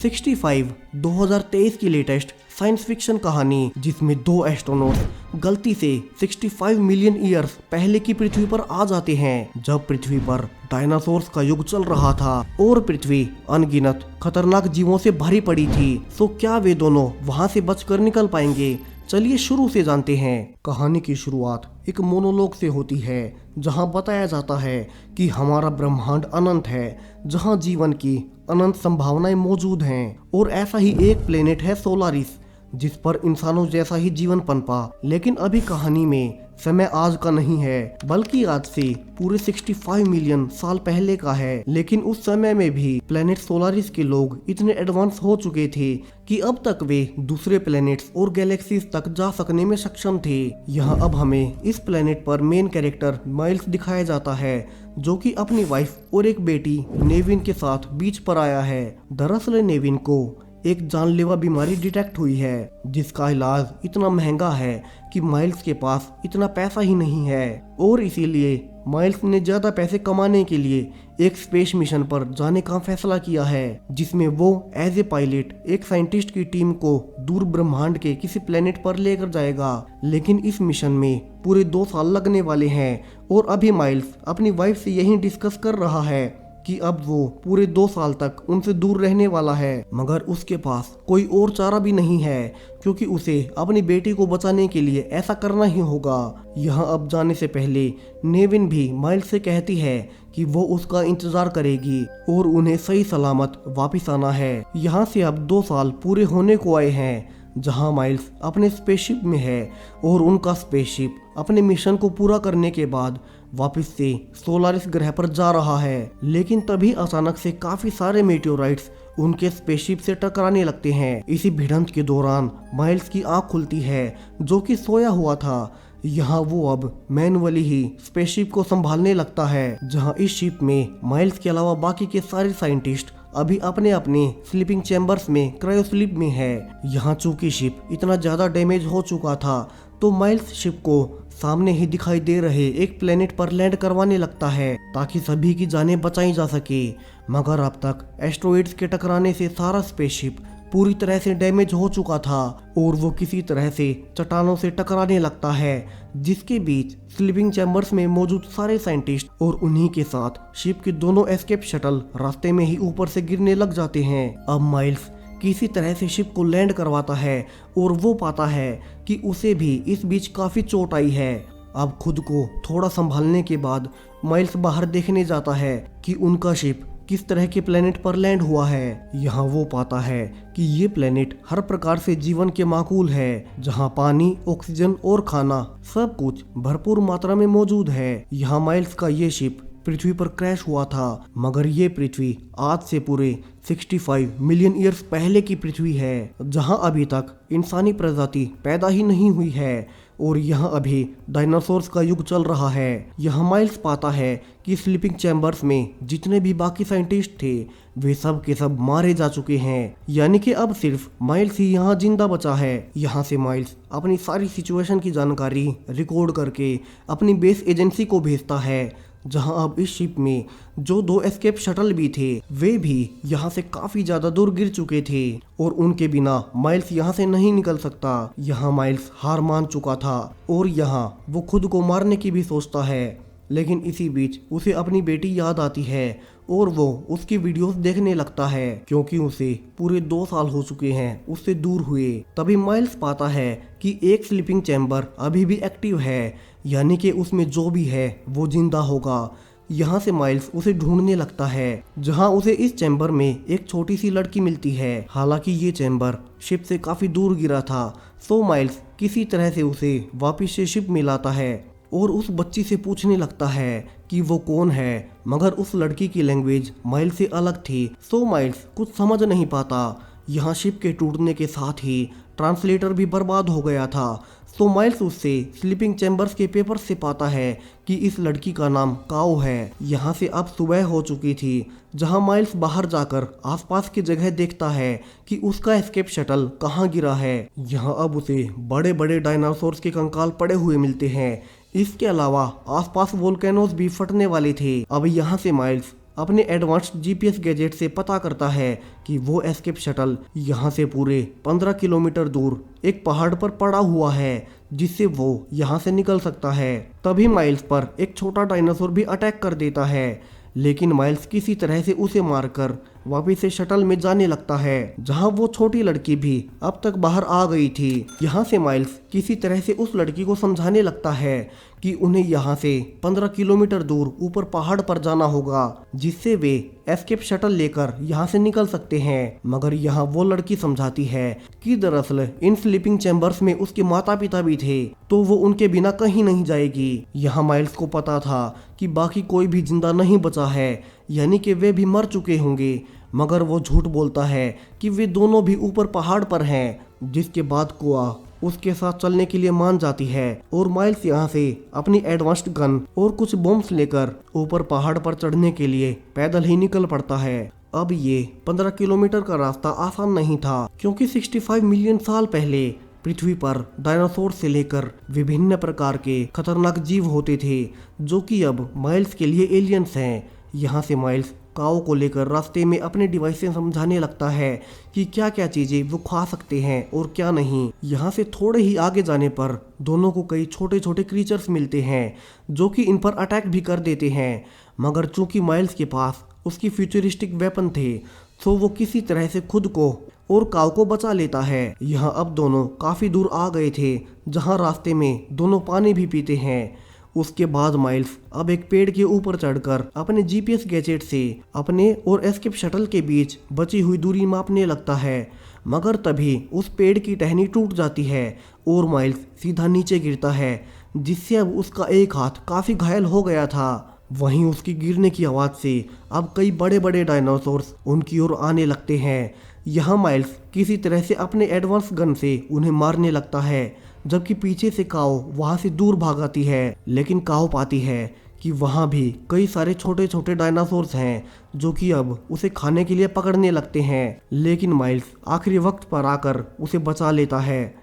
65 2023 की latest science fiction कहानी जिसमें दो एस्ट्रोनॉट गलती से 65 मिलियन ईयर्स पहले की पृथ्वी पर आ जाते हैं, जब पृथ्वी पर डायनासोर्स का युग चल रहा था और पृथ्वी अनगिनत खतरनाक जीवों से भरी पड़ी थी। तो क्या वे दोनों वहां से बचकर निकल पाएंगे? चलिए शुरू से जानते हैं। कहानी की शुरुआत एक मोनोलॉग से होती है, जहां बताया जाता है कि हमारा ब्रह्मांड अनंत है, जहां जीवन की अनंत संभावनाएं मौजूद हैं और ऐसा ही एक प्लेनेट है सोलारिस, जिस पर इंसानों जैसा ही जीवन पनपा। लेकिन अभी कहानी में समय आज का नहीं है, बल्कि आज से पूरे 65 मिलियन साल पहले का है। लेकिन उस समय में भी प्लेनेट सोलारिस के लोग इतने एडवांस हो चुके थे कि अब तक वे दूसरे प्लेनेट्स और गैलेक्सीज तक जा सकने में सक्षम थे। यहाँ अब हमें इस प्लेनेट पर मेन कैरेक्टर माइल्स दिखाया जाता है, जो कि अपनी वाइफ और एक बेटी नेविन के साथ बीच पर आया है। दरअसल नेविन को एक जानलेवा बीमारी डिटेक्ट हुई है, जिसका इलाज इतना महंगा है कि माइल्स के पास इतना पैसा ही नहीं है, और इसीलिए माइल्स ने ज्यादा पैसे कमाने के लिए एक स्पेस मिशन पर जाने का फैसला किया है, जिसमें वो एज ए पायलट एक साइंटिस्ट की टीम को दूर ब्रह्मांड के किसी प्लेनेट पर लेकर जाएगा। लेकिन इस मिशन में पूरे 2 साल लगने वाले हैं, और अभी माइल्स अपनी वाइफ से यही डिस्कस कर रहा है कि अब वो पूरे 2 साल तक उनसे दूर रहने वाला है। मगर उसके पास कोई और चारा भी नहीं है, क्योंकि उसे अपनी बेटी को बचाने के लिए ऐसा करना ही होगा। यहाँ अब जाने से पहले नेविन भी माइल्स से कहती है कि वो उसका इंतजार करेगी और उन्हें सही सलामत वापस आना है। यहाँ से अब 2 साल पूरे होने को आए हैं, जहां माइल्स अपने स्पेसशिप में है और उनका स्पेसशिप अपने मिशन को पूरा करने के बाद वापस से सोलारिस ग्रह पर जा रहा है। लेकिन तभी अचानक से काफी सारे मेटेओराइट्स उनके स्पेसशिप से टकराने लगते हैं। इसी भिड़ंत के दौरान माइल्स की आंख खुलती है, जो कि सोया हुआ था। यहाँ वो अब मैनुअली ही स्पेसशिप को संभालने लगता है, जहाँ इस शिप में माइल्स के अलावा बाकी के सारे साइंटिस्ट अभी अपने अपने स्लीपिंग चैम्बर्स में क्रायो स्लीप में है। यहाँ चूंकि शिप इतना ज्यादा डैमेज हो चुका था, तो माइल्स शिप को सामने ही दिखाई दे रहे एक प्लेनेट पर लैंड करवाने लगता है, ताकि सभी की जानें बचाई जा सके। मगर अब तक एस्ट्रॉइड्स के टकराने से सारा स्पेसशिप पूरी तरह से डैमेज हो चुका था, और वो किसी तरह से चट्टानों से टकराने लगता है, जिसके बीच स्लीपिंग चैम्बर्स में मौजूद सारे साइंटिस्ट और उन्हीं के साथ शिप के दोनों एस्केप शटल रास्ते में ही ऊपर से गिरने लग जाते हैं। अब माइल्स किसी तरह से शिप को लैंड करवाता है, और वो पाता है कि उसे भी इस बीच काफी चोट आई है। अब खुद को थोड़ा संभालने के बाद माइल्स बाहर देखने जाता है कि उनका शिप किस तरह के प्लेनेट पर लैंड हुआ है। यहाँ वो पाता है कि ये प्लेनेट हर प्रकार से जीवन के माकूल है, जहाँ पानी, ऑक्सीजन और खाना सब कुछ भरपूर मात्रा में मौजूद है। यहाँ माइल्स का ये शिप पृथ्वी पर क्रैश हुआ था, मगर ये पृथ्वी आज से पूरे 65 मिलियन ईयर्स पहले की पृथ्वी है, जहां अभी तक इंसानी प्रजाति पैदा ही नहीं हुई है, और यहां अभी डायनासोर्स का युग चल रहा है। यहां माइल्स पाता है कि स्लीपिंग चैम्बर्स में जितने भी बाकी साइंटिस्ट थे, वे सब के सब मारे जा चुके हैं, यानी कि अब सिर्फ माइल्स ही यहाँ जिंदा बचा है। यहाँ से माइल्स अपनी सारी सिचुएशन की जानकारी रिकॉर्ड करके अपनी बेस एजेंसी को भेजता है, जहां अब इस शिप में जो 2 एस्केप शटल भी थे, वे भी यहाँ से काफी ज्यादा दूर गिर चुके थे, और उनके बिना माइल्स यहाँ से नहीं निकल सकता। यहाँ माइल्स हार मान चुका था, और यहाँ वो खुद को मारने की भी सोचता है। लेकिन इसी बीच उसे अपनी बेटी याद आती है, और वो उसकी वीडियोस देखने लगता है, क्योंकि उसे पूरे 2 साल हो चुके हैं उससे दूर हुए। तभी माइल्स पाता है कि एक स्लीपिंग चैम्बर अभी भी एक्टिव है, यानी कि उसमें जो भी है वो जिंदा होगा। यहाँ से माइल्स उसे ढूंढने लगता है, जहाँ उसे इस चैम्बर में एक छोटी सी लड़की मिलती है। हालांकि ये चैम्बर शिप से काफी दूर गिरा था, सो माइल्स किसी तरह से उसे वापिस से शिप में लाता है, और उस बच्ची से पूछने लगता है कि वो कौन है। मगर उस लड़की की लैंग्वेज माइल्स से अलग थी, सो माइल्स कुछ समझ नहीं पाता। यहाँ शिप के टूटने के साथ ही ट्रांसलेटर भी बर्बाद हो गया था, तो माइल्स उससे स्लीपिंग चैम्बर्स के पेपर से पाता है कि इस लड़की का नाम काओ है। यहाँ से अब सुबह हो चुकी थी, जहाँ माइल्स बाहर जाकर आसपास की जगह देखता है कि उसका एस्केप शटल कहाँ गिरा है। यहाँ अब उसे बड़े बड़े डायनासोर्स के कंकाल पड़े हुए मिलते हैं। इसके अलावा आसपास वोल्केनोज भी फटने वाले थे। अब यहाँ से माइल्स अपने एडवांस्ड जीपीएस गैजेट से पता करता है कि वो एस्केप शटल यहाँ से पूरे 15 किलोमीटर दूर एक पहाड़ पर पड़ा हुआ है जिससे वो यहाँ से निकल सकता है। तभी माइल्स पर एक छोटा डायनासोर भी अटैक कर देता है, लेकिन माइल्स किसी तरह से उसे मारकर वापिस से शटल में जाने लगता है जहां वो छोटी लड़की भी अब तक बाहर आ गई थी। यहाँ से माइल्स किसी तरह से उस लड़की को समझाने लगता है कि उन्हें यहाँ से 15 किलोमीटर दूर ऊपर पहाड़ पर जाना होगा जिससे वे एस्केप शटल लेकर यहाँ से निकल सकते हैं। मगर यहाँ वो लड़की समझाती है कि दरअसल इन स्लीपिंग चैम्बर्स में उसके माता पिता भी थे तो वो उनके बिना कहीं नहीं जाएगी। यहाँ माइल्स को पता था कि बाकी कोई भी जिंदा नहीं बचा है, यानी कि वे भी मर चुके होंगे, मगर वो झूठ बोलता है कि वे दोनों भी ऊपर पहाड़ पर हैं। जिसके बाद कोआ उसके साथ चलने के लिए मान जाती है और माइल्स यहाँ से अपनी एडवांस्ड गन और कुछ बॉम्ब्स लेकर ऊपर पहाड़ पर चढ़ने के लिए पैदल ही निकल पड़ता है। अब ये 15 किलोमीटर का रास्ता आसान नहीं था क्योंकि 65 मिलियन साल पहले पृथ्वी पर डायनासोर से लेकर विभिन्न प्रकार के खतरनाक जीव होते थे जो कि अब माइल्स के लिए एलियंस हैं। यहाँ से माइल्स काओ को लेकर रास्ते में अपने डिवाइस से समझाने लगता है कि क्या क्या चीजें वो खा सकते हैं और क्या नहीं। यहाँ से थोड़े ही आगे जाने पर दोनों को कई छोटे छोटे क्रीचर्स मिलते हैं जो कि इन पर अटैक भी कर देते हैं, मगर चूंकि माइल्स के पास उसकी फ्यूचरिस्टिक वेपन थे तो वो किसी तरह से खुद को और काओ को बचा लेता है। यहाँ अब दोनों काफी दूर आ गए थे जहाँ रास्ते में दोनों पानी भी पीते हैं। उसके बाद माइल्स अब एक पेड़ के ऊपर चढ़कर अपने जीपीएस गैजेट से अपने और एस्केप शटल के बीच बची हुई दूरी मापने लगता है, मगर तभी उस पेड़ की टहनी टूट जाती है और माइल्स सीधा नीचे गिरता है जिससे अब उसका एक हाथ काफी घायल हो गया था। वहीं उसकी गिरने की आवाज से अब कई बड़े बड़े डायनासोर्स उनकी ओर आने लगते हैं। यहाँ माइल्स किसी तरह से अपने एडवांस गन से उन्हें मारने लगता है जबकि पीछे से काओ वहां से दूर भाग आती है, लेकिन काओ पाती है कि वहां भी कई सारे छोटे छोटे डायनासोर्स हैं जो कि अब उसे खाने के लिए पकड़ने लगते हैं, लेकिन माइल्स आखिरी वक्त पर आकर उसे बचा लेता है।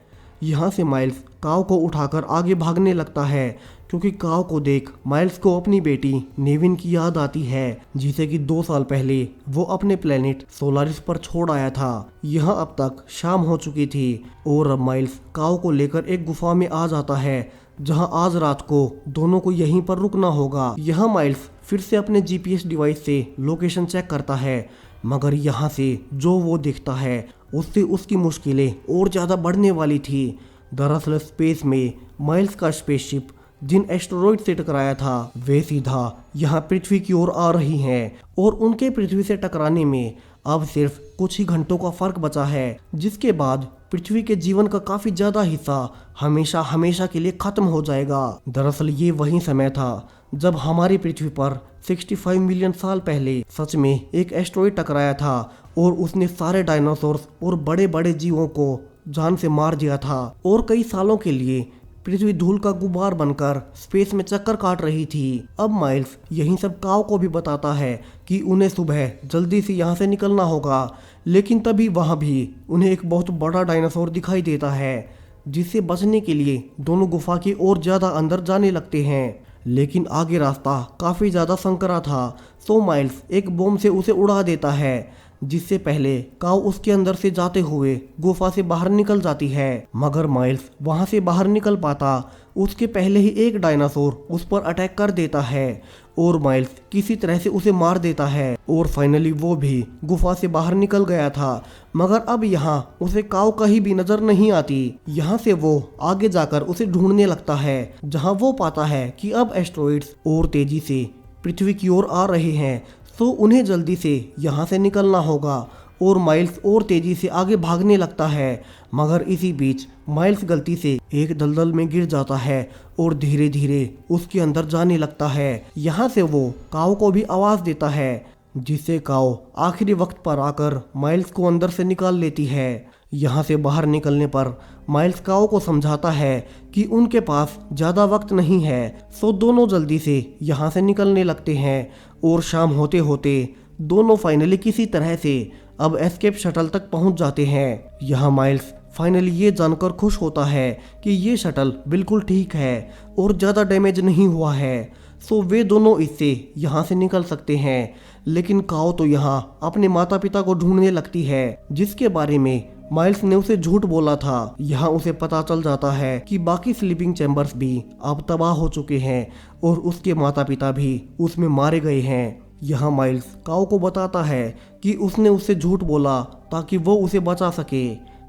यहाँ से माइल्स काओ को उठाकर आगे भागने लगता है क्योंकि काओ को देख माइल्स को अपनी बेटी नेविन की याद आती है जिसे कि 2 साल पहले वो अपने प्लेनेट सोलारिस पर छोड़ आया था। यहाँ अब तक शाम हो चुकी थी और अब माइल्स काओ को लेकर एक गुफा में आ जाता है जहाँ आज रात को दोनों को यहीं पर रुकना होगा। यहाँ माइल्स फिर से अपने जीपीएस डिवाइस से लोकेशन चेक करता है, मगर यहाँ से जो वो दिखता है उससे उसकी मुश्किलें और ज़्यादा बढ़ने वाली थी। दरअसल स्पेस में माइल्स का स्पेसशिप जिन एस्टेरॉइड से टकराया था वे सीधा यहाँ पृथ्वी की ओर आ रही हैं और उनके पृथ्वी से टकराने में अब सिर्फ कुछ ही घंटों का फर्क बचा है, जिसके बाद पृथ्वी के जीवन का काफी ज्यादा हिस्सा हमेशा हमेशा के लिए खत्म हो जाएगा। दरअसल ये वही समय था जब हमारी पृथ्वी पर 65 मिलियन साल पहले सच में एक एस्टेरॉइड टकराया था और उसने सारे डायनासोर्स और बड़े बड़े जीवों को जान से मार दिया था और कई सालों के लिए पृथ्वी धूल का गुबार बनकर स्पेस में चक्कर काट रही थी। अब माइल्स यही सब काओ को भी बताता है कि उन्हें सुबह जल्दी से यहाँ से निकलना होगा, लेकिन तभी वहाँ भी उन्हें एक बहुत बड़ा डायनासोर दिखाई देता है जिससे बचने के लिए दोनों गुफा की ओर ज्यादा अंदर जाने लगते हैं, लेकिन आगे रास्ता काफी ज्यादा संकरा था तो माइल्स एक बम से उसे उड़ा देता है जिससे पहले काऊ उसके अंदर से जाते हुए गुफा से बाहर निकल जाती है, मगर माइल्स वहां से बाहर निकल पाता उसके पहले ही एक डायनासोर उस पर अटैक कर देता है और माइल्स किसी तरह से उसे मार देता है और फाइनली वो भी गुफा से बाहर निकल गया था, मगर अब यहाँ उसे काऊ कहीं भी नजर नहीं आती। यहाँ से वो आगे जाकर उसे ढूंढने लगता है जहाँ वो पाता है कि अब एस्टेरॉइड्स और तेजी से पृथ्वी की ओर आ रहे हैं तो उन्हें जल्दी से यहाँ से निकलना होगा और माइल्स और तेजी से आगे भागने लगता है, मगर इसी बीच माइल्स गलती से एक दलदल में गिर जाता है और धीरे धीरे उसके अंदर जाने लगता है। यहाँ से वो काऊ को भी आवाज देता है जिससे काऊ आखिरी वक्त पर आकर माइल्स को अंदर से निकाल लेती है। यहाँ से बाहर निकलने पर माइल्स काऊ को समझाता है कि उनके पास ज़्यादा वक्त नहीं है, सो दोनों जल्दी से यहाँ से निकलने लगते हैं और शाम होते होते दोनों फाइनली किसी तरह से अब एस्केप शटल तक पहुँच जाते हैं। यहाँ माइल्स फाइनली ये जानकर खुश होता है कि ये शटल बिल्कुल ठीक है और ज़्यादा डैमेज नहीं हुआ है, सो वे दोनों इससे यहाँ से निकल सकते हैं। लेकिन काओ तो यहाँ अपने माता पिता को ढूंढने लगती है, जिसके बारे में माइल्स ने उसे झूठ बोला था। यहाँ उसे पता चल जाता है कि बाकी स्लीपिंग चैम्बर्स भी अब तबाह हो चुके हैं और उसके माता पिता भी उसमें मारे गए हैं। यहाँ माइल्स काओ को बताता है कि उसने उससे झूठ बोला ताकि वो उसे बचा सके।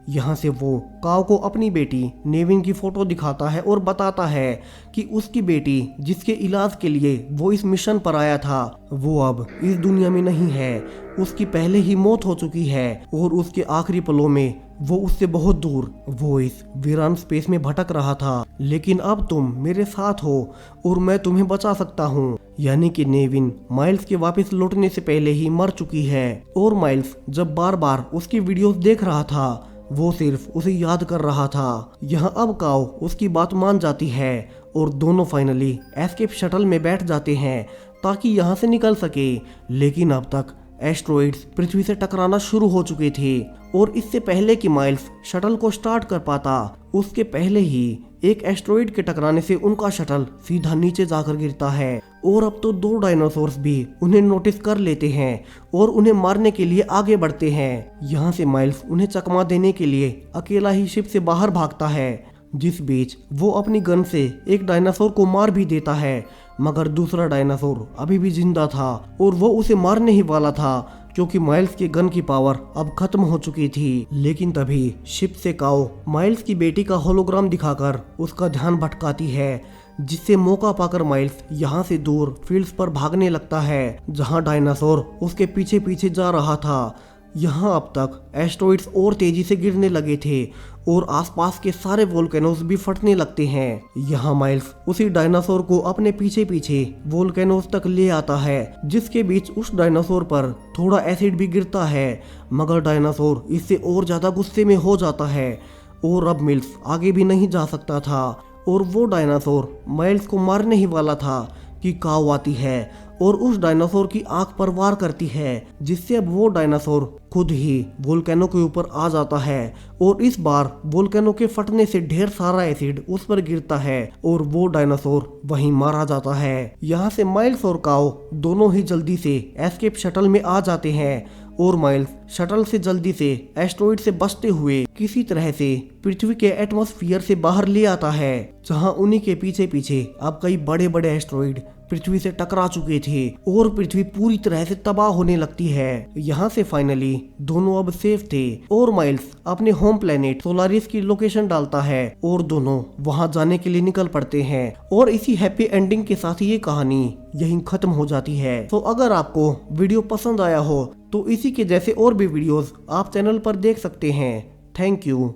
यहाँ से वो काओ को अपनी बेटी नेविन की फोटो दिखाता है और बताता है कि उसकी बेटी जिसके इलाज के लिए वो इस मिशन पर आया था वो अब इस दुनिया में नहीं है। उसकी पहले ही मौत हो चुकी है और उसके आखिरी पलों में वो उससे बहुत दूर वो इस वीरान स्पेस में भटक रहा था। लेकिन अब तुम मेरे साथ हो और मैं तुम्हें बचा सकता हूँ। यानी कि नेविन माइल्स के वापस लौटने से पहले ही मर चुकी है और माइल्स जब बार बार उसकी वीडियोस देख रहा था वो सिर्फ उसे याद कर रहा था। यहाँ अब काओ उसकी बात मान जाती है और दोनों फाइनली एस्केप शटल में बैठ जाते हैं ताकि यहाँ से निकल सके। लेकिन अब तक एस्ट्रॉइड्स पृथ्वी से टकराना शुरू हो चुके थे और इससे पहले कि माइल्स शटल को स्टार्ट कर पाता उसके पहले ही एक एस्ट्रॉइड के टकराने से उनका शटल सीधा नीचे जाकर गिरता है और अब तो 2 डायनासोर्स भी उन्हें नोटिस कर लेते हैं और उन्हें मारने के लिए आगे बढ़ते हैं। यहाँ से माइल्स उन्हें चकमा देने के लिए अकेला ही शिप से बाहर भागता है, जिस बीच वो अपनी गन से एक डायनासोर को मार भी देता है, मगर दूसरा डायनासोर अभी भी जिंदा था और वो उसे मारने ही वाला था क्योंकि माइल्स की गन की पावर अब खत्म हो चुकी थी। लेकिन तभी शिप से काओ माइल्स की बेटी का होलोग्राम दिखाकर उसका ध्यान भटकाती है, जिससे मौका पाकर माइल्स यहाँ से दूर फील्ड्स पर भागने लगता है जहाँ डायनासोर उसके पीछे पीछे जा रहा था। यहाँ अब तक एस्ट्रॉइड्स और तेजी से गिरने लगे थे और आसपास के सारे वोल्केनोस भी फटने लगते हैं। यहाँ माइल्स उसी डायनासोर को अपने पीछे पीछे वोल्केनोस तक ले आता है, जिसके बीच उस डायनासोर पर थोड़ा एसिड भी गिरता है, मगर डायनासोर इससे और ज्यादा गुस्से में हो जाता है और अब मिल्स आगे भी नहीं जा सकता था और वो डायनासोर माइल्स को मारने ही वाला था कि काओ आती है और उस डायनासोर की आंख पर वार करती है, जिससे अब वो डायनासोर खुद ही वोल्केनो के ऊपर आ जाता है और इस बार वोल्केनो के फटने से ढेर सारा एसिड उस पर गिरता है और वो डायनासोर वहीं मारा जाता है। यहाँ से माइल्स और काओ दोनों ही जल्दी से एस्केप शटल में आ जाते हैं और माइल्स शटल से जल्दी से एस्ट्रॉइड से बचते हुए किसी तरह से पृथ्वी के एटमॉस्फेयर से बाहर ले आता है, जहां उन्हीं के पीछे पीछे अब कई बड़े बड़े एस्ट्रॉइड पृथ्वी से टकरा चुके थे और पृथ्वी पूरी तरह से तबाह होने लगती है। यहाँ से फाइनली दोनों अब सेफ थे और माइल्स अपने होम प्लेनेट सोलारिस की लोकेशन डालता है और दोनों वहां जाने के लिए निकल पड़ते हैं और इसी हैप्पी एंडिंग के साथ ये कहानी यहीं खत्म हो जाती है। तो अगर आपको वीडियो पसंद आया हो तो इसी के जैसे और भी वीडियोस आप चैनल पर देख सकते हैं। Thank you.